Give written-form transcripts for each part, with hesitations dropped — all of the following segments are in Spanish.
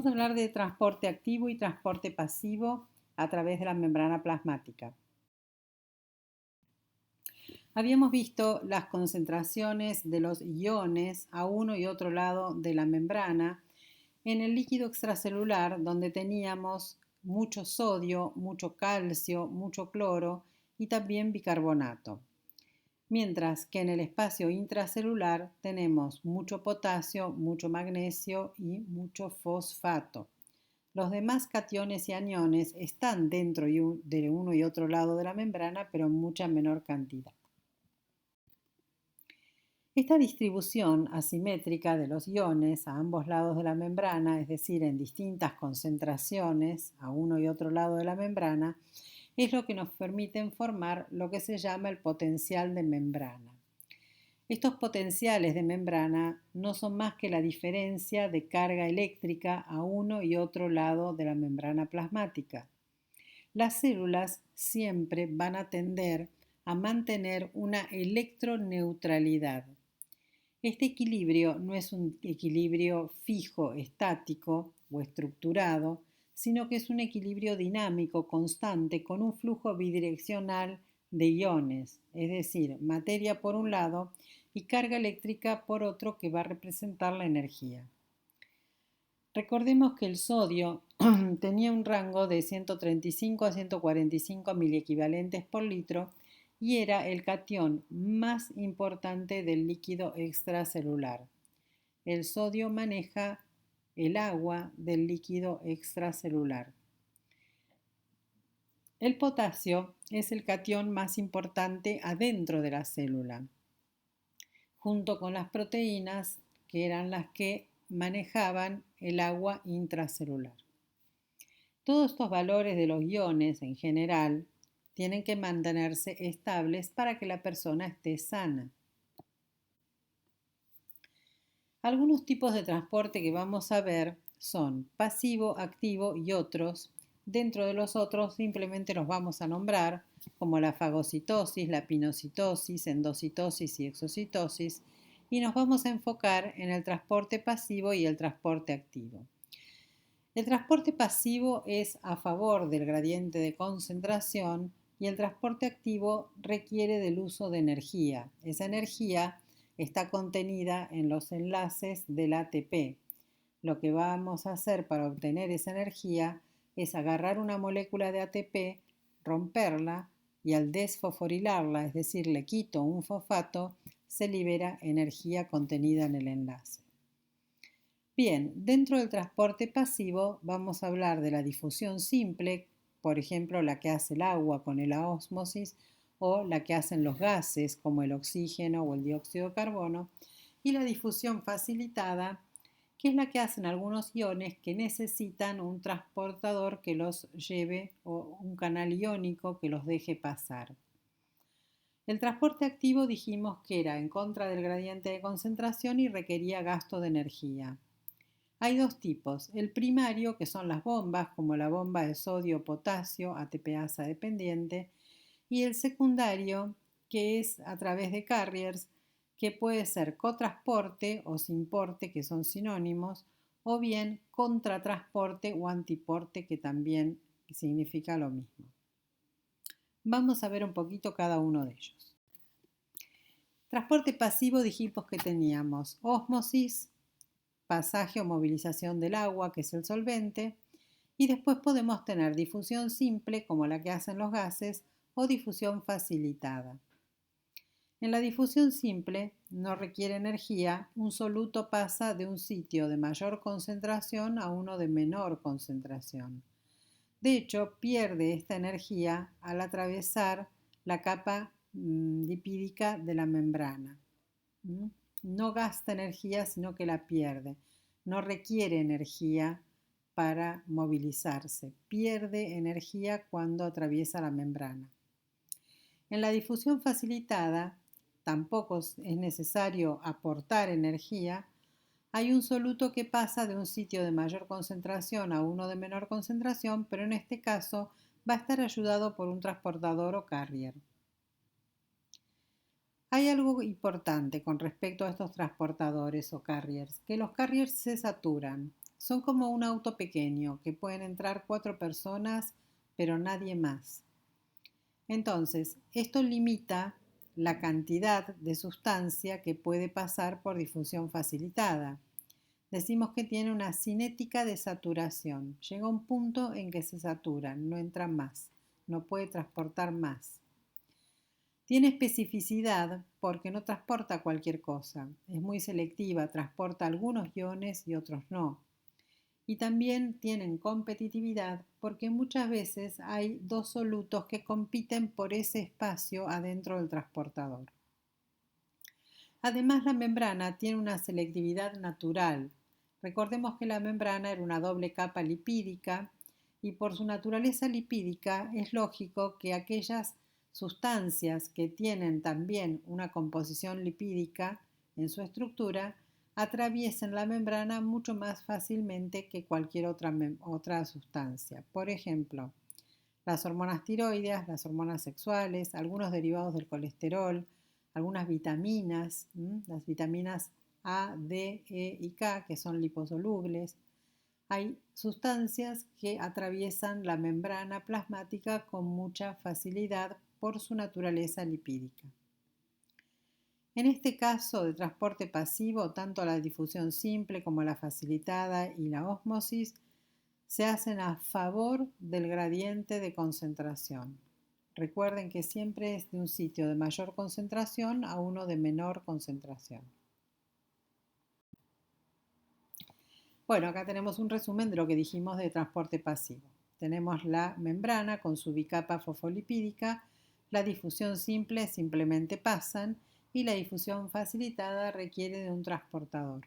Vamos a hablar de transporte activo y transporte pasivo a través de la membrana plasmática. Habíamos visto las concentraciones de los iones a uno y otro lado de la membrana en el líquido extracelular, donde teníamos mucho sodio, mucho calcio, mucho cloro y también bicarbonato. Mientras que en el espacio intracelular tenemos mucho potasio, mucho magnesio y mucho fosfato. Los demás cationes y aniones están dentro de uno y otro lado de la membrana, pero en mucha menor cantidad. Esta distribución asimétrica de los iones a ambos lados de la membrana, es decir, en distintas concentraciones a uno y otro lado de la membrana, es lo que nos permite formar lo que se llama el potencial de membrana. Estos potenciales de membrana no son más que la diferencia de carga eléctrica a uno y otro lado de la membrana plasmática. Las células siempre van a tender a mantener una electroneutralidad. Este equilibrio no es un equilibrio fijo, estático o estructurado, sino que es un equilibrio dinámico, constante, con un flujo bidireccional de iones, es decir, materia por un lado y carga eléctrica por otro que va a representar la energía. Recordemos que el sodio tenía un rango de 135 a 145 miliequivalentes por litro y era el catión más importante del líquido extracelular. El sodio maneja el agua del líquido extracelular. El potasio es el catión más importante adentro de la célula, junto con las proteínas, que eran las que manejaban el agua intracelular. Todos estos valores de los iones en general tienen que mantenerse estables para que la persona esté sana. Algunos tipos de transporte que vamos a ver son pasivo, activo y otros. Dentro de los otros simplemente los vamos a nombrar como la fagocitosis, la pinocitosis, endocitosis y exocitosis, y nos vamos a enfocar en el transporte pasivo y el transporte activo. El transporte pasivo es a favor del gradiente de concentración y el transporte activo requiere del uso de energía. Esa energía está contenida en los enlaces del ATP. Lo que vamos a hacer para obtener esa energía es agarrar una molécula de ATP, romperla y al desfosforilarla, es decir, le quito un fosfato, se libera energía contenida en el enlace. Bien, dentro del transporte pasivo vamos a hablar de la difusión simple, por ejemplo, la que hace el agua con la ósmosis o la que hacen los gases como el oxígeno o el dióxido de carbono, y la difusión facilitada, que es la que hacen algunos iones que necesitan un transportador que los lleve o un canal iónico que los deje pasar. El transporte activo dijimos que era en contra del gradiente de concentración y requería gasto de energía. Hay dos tipos, el primario, que son las bombas, como la bomba de sodio-potasio, ATPasa dependiente, y el secundario, que es a través de carriers, que puede ser cotransporte o sinporte, que son sinónimos, o bien contratransporte o antiporte, que también significa lo mismo. Vamos a ver un poquito cada uno de ellos. Transporte pasivo dijimos que teníamos ósmosis, pasaje o movilización del agua, que es el solvente, y después podemos tener difusión simple, como la que hacen los gases, o difusión facilitada. En la difusión simple no requiere energía, un soluto pasa de un sitio de mayor concentración a uno de menor concentración. De hecho, pierde esta energía al atravesar la capa lipídica de la membrana. No gasta energía, sino que la pierde. No requiere energía para movilizarse. Pierde energía cuando atraviesa la membrana. En la difusión facilitada, tampoco es necesario aportar energía. Hay un soluto que pasa de un sitio de mayor concentración a uno de menor concentración, pero en este caso va a estar ayudado por un transportador o carrier. Hay algo importante con respecto a estos transportadores o carriers, que los carriers se saturan. Son como un auto pequeño que pueden entrar 4 personas, pero nadie más. Entonces, esto limita la cantidad de sustancia que puede pasar por difusión facilitada. Decimos que tiene una cinética de saturación. Llega un punto en que se satura, no entra más, no puede transportar más. Tiene especificidad porque no transporta cualquier cosa. Es muy selectiva, transporta algunos iones y otros no. Y también tienen competitividad porque muchas veces hay dos solutos que compiten por ese espacio adentro del transportador. Además, la membrana tiene una selectividad natural. Recordemos que la membrana era una doble capa lipídica y por su naturaleza lipídica es lógico que aquellas sustancias que tienen también una composición lipídica en su estructura atraviesen la membrana mucho más fácilmente que cualquier otra sustancia. Por ejemplo, las hormonas tiroideas, las hormonas sexuales, algunos derivados del colesterol, algunas vitaminas, las vitaminas A, D, E y K, que son liposolubles. Hay sustancias que atraviesan la membrana plasmática con mucha facilidad por su naturaleza lipídica. En este caso de transporte pasivo, tanto la difusión simple como la facilitada y la ósmosis se hacen a favor del gradiente de concentración. Recuerden que siempre es de un sitio de mayor concentración a uno de menor concentración. Bueno, acá tenemos un resumen de lo que dijimos de transporte pasivo. Tenemos la membrana con su bicapa fosfolipídica, la difusión simple simplemente pasan y la difusión facilitada requiere de un transportador.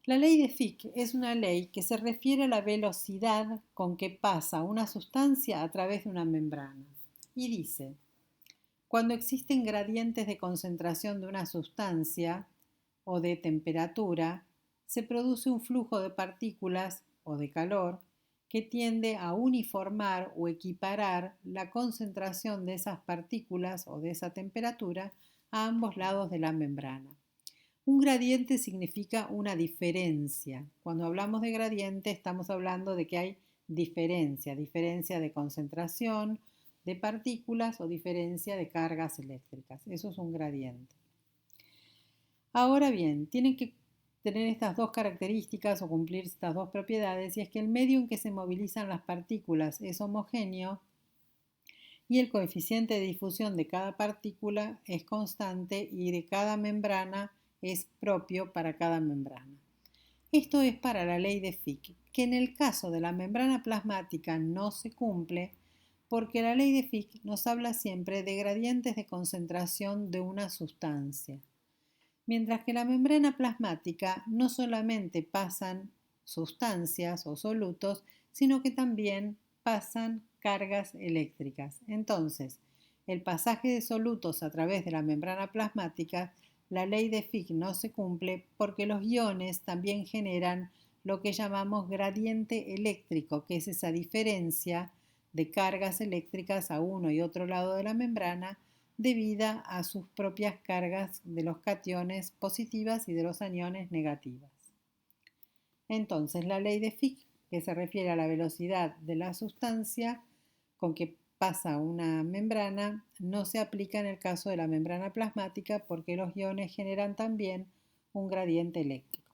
La ley de Fick es una ley que se refiere a la velocidad con que pasa una sustancia a través de una membrana. Y dice, cuando existen gradientes de concentración de una sustancia o de temperatura, se produce un flujo de partículas o de calor que tiende a uniformar o equiparar la concentración de esas partículas o de esa temperatura a ambos lados de la membrana. Un gradiente significa una diferencia. Cuando hablamos de gradiente estamos hablando de que hay diferencia de concentración de partículas o diferencia de cargas eléctricas. Eso es un gradiente. Ahora bien, tienen que tener estas dos características o cumplir estas dos propiedades y es que el medio en que se movilizan las partículas es homogéneo y el coeficiente de difusión de cada partícula es constante y de cada membrana es propio para cada membrana. Esto es para la ley de Fick, que en el caso de la membrana plasmática no se cumple porque la ley de Fick nos habla siempre de gradientes de concentración de una sustancia, mientras que la membrana plasmática no solamente pasan sustancias o solutos, sino que también pasan cargas eléctricas. Entonces, el pasaje de solutos a través de la membrana plasmática, la ley de Fick no se cumple porque los iones también generan lo que llamamos gradiente eléctrico, que es esa diferencia de cargas eléctricas a uno y otro lado de la membrana debido a sus propias cargas de los cationes positivas y de los aniones negativas. Entonces, la ley de Fick, que se refiere a la velocidad de la sustancia con que pasa una membrana, no se aplica en el caso de la membrana plasmática porque los iones generan también un gradiente eléctrico.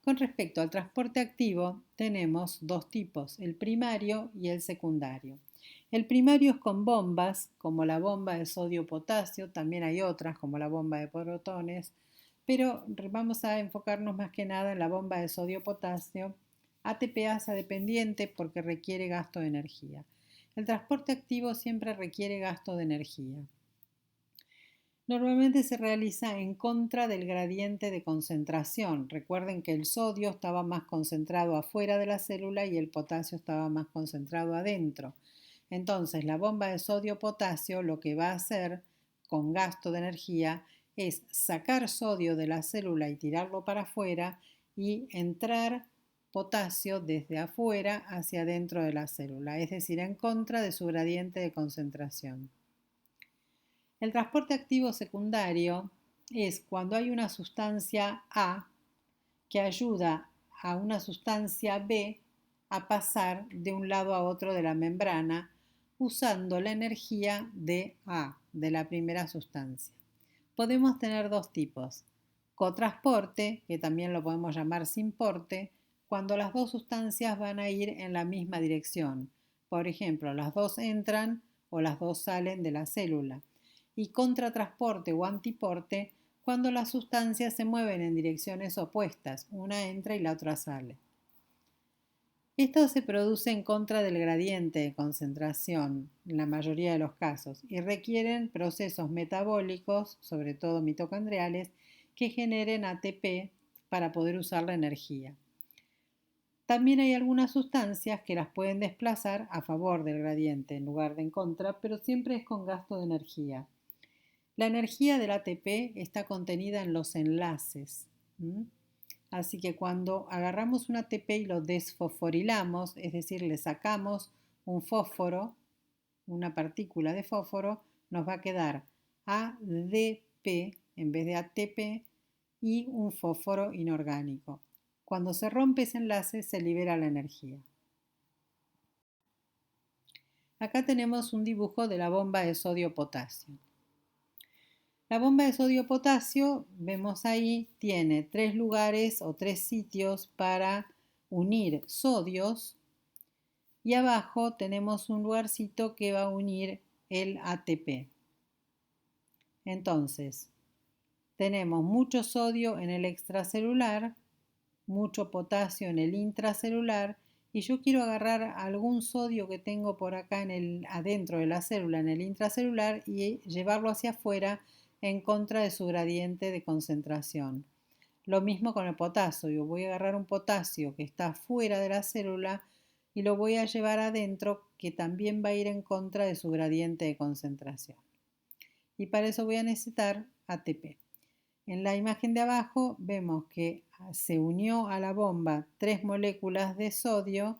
Con respecto al transporte activo, tenemos dos tipos, el primario y el secundario. El primario es con bombas, como la bomba de sodio-potasio, también hay otras como la bomba de protones, pero vamos a enfocarnos más que nada en la bomba de sodio-potasio, ATP-ASA dependiente porque requiere gasto de energía. El transporte activo siempre requiere gasto de energía. Normalmente se realiza en contra del gradiente de concentración. Recuerden que el sodio estaba más concentrado afuera de la célula y el potasio estaba más concentrado adentro. Entonces, la bomba de sodio-potasio lo que va a hacer con gasto de energía es sacar sodio de la célula y tirarlo para afuera y entrar potasio desde afuera hacia adentro de la célula, es decir, en contra de su gradiente de concentración. El transporte activo secundario es cuando hay una sustancia A que ayuda a una sustancia B a pasar de un lado a otro de la membrana usando la energía de A, de la primera sustancia. Podemos tener dos tipos: cotransporte, que también lo podemos llamar sinporte, cuando las dos sustancias van a ir en la misma dirección. Por ejemplo, las dos entran o las dos salen de la célula. Y contratransporte o antiporte, cuando las sustancias se mueven en direcciones opuestas, una entra y la otra sale. Esto se produce en contra del gradiente de concentración en la mayoría de los casos y requieren procesos metabólicos, sobre todo mitocondriales, que generen ATP para poder usar la energía. También hay algunas sustancias que las pueden desplazar a favor del gradiente en lugar de en contra, pero siempre es con gasto de energía. La energía del ATP está contenida en los enlaces. Así que cuando agarramos un ATP y lo desfosforilamos, es decir, le sacamos un fósforo, una partícula de fósforo, nos va a quedar ADP en vez de ATP y un fósforo inorgánico. Cuando se rompe ese enlace se libera la energía. Acá tenemos un dibujo de la bomba de sodio-potasio. La bomba de sodio-potasio, vemos ahí, tiene 3 lugares o 3 sitios para unir sodios y abajo tenemos un lugarcito que va a unir el ATP. Entonces, tenemos mucho sodio en el extracelular, mucho potasio en el intracelular, y yo quiero agarrar algún sodio que tengo por acá adentro de la célula, en el intracelular, y llevarlo hacia afuera en contra de su gradiente de concentración. Lo mismo con el potasio. Yo voy a agarrar un potasio que está fuera de la célula y lo voy a llevar adentro, que también va a ir en contra de su gradiente de concentración. Y para eso voy a necesitar ATP. En la imagen de abajo vemos que se unió a la bomba 3 moléculas de sodio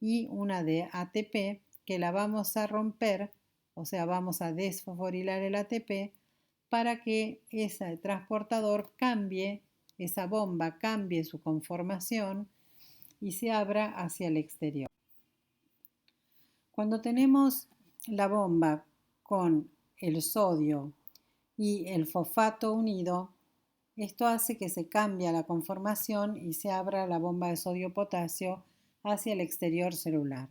y una de ATP, que la vamos a romper, o sea, vamos a desfosforilar el ATP para que ese transportador cambie, esa bomba cambie su conformación y se abra hacia el exterior. Cuando tenemos la bomba con el sodio y el fosfato unido, esto hace que se cambie la conformación y se abra la bomba de sodio-potasio hacia el exterior celular.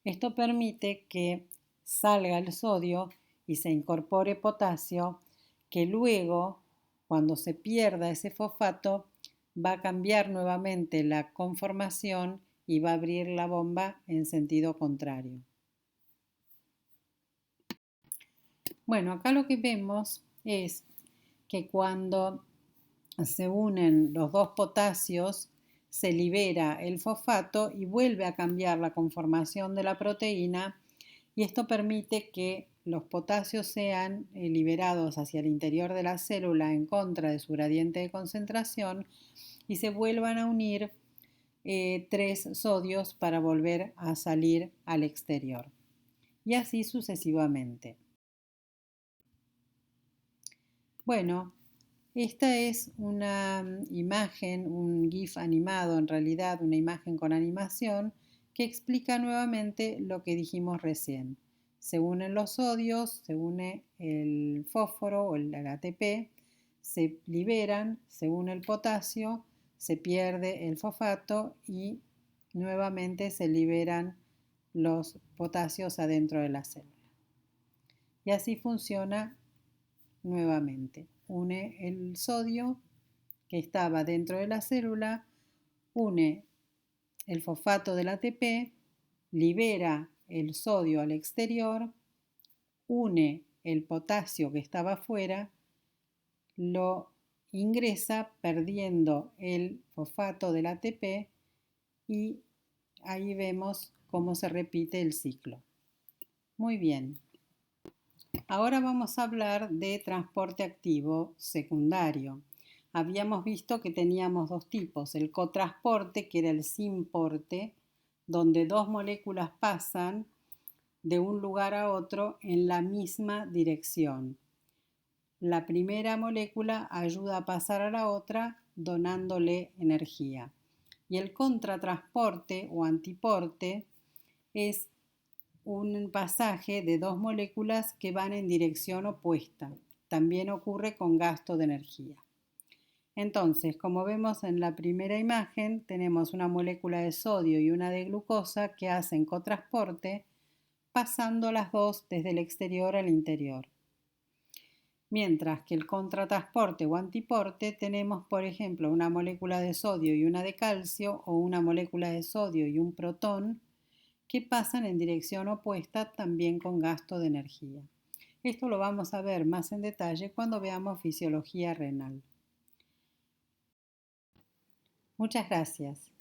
Esto permite que salga el sodio y se incorpore potasio, que luego, cuando se pierda ese fosfato, va a cambiar nuevamente la conformación y va a abrir la bomba en sentido contrario. Bueno, acá lo que vemos es que cuando se unen los dos potasios, se libera el fosfato y vuelve a cambiar la conformación de la proteína, y esto permite que los potasios sean liberados hacia el interior de la célula en contra de su gradiente de concentración y se vuelvan a unir 3 sodios para volver a salir al exterior. Y así sucesivamente. Bueno, esta es una imagen, un GIF animado, en realidad una imagen con animación, que explica nuevamente lo que dijimos recién. Se unen los sodios, se une el fósforo o el ATP, se liberan, se une el potasio, se pierde el fosfato y nuevamente se liberan los potasios adentro de la célula. Y así funciona nuevamente. Une el sodio que estaba dentro de la célula, une el fosfato del ATP, libera el sodio al exterior, une el potasio que estaba afuera, lo ingresa perdiendo el fosfato del ATP y ahí vemos cómo se repite el ciclo. Muy bien. Ahora vamos a hablar de transporte activo secundario. Habíamos visto que teníamos dos tipos: el cotransporte, que era el sinporte, donde dos moléculas pasan de un lugar a otro en la misma dirección. la primera molécula ayuda a pasar a la otra donándole energía. Y el contratransporte o antiporte es un pasaje de dos moléculas que van en dirección opuesta. También ocurre con gasto de energía. Entonces, como vemos en la primera imagen, tenemos una molécula de sodio y una de glucosa que hacen cotransporte, pasando las dos desde el exterior al interior. Mientras que el contratransporte o antiporte tenemos, por ejemplo, una molécula de sodio y una de calcio o una molécula de sodio y un protón que pasan en dirección opuesta también con gasto de energía. Esto lo vamos a ver más en detalle cuando veamos fisiología renal. Muchas gracias.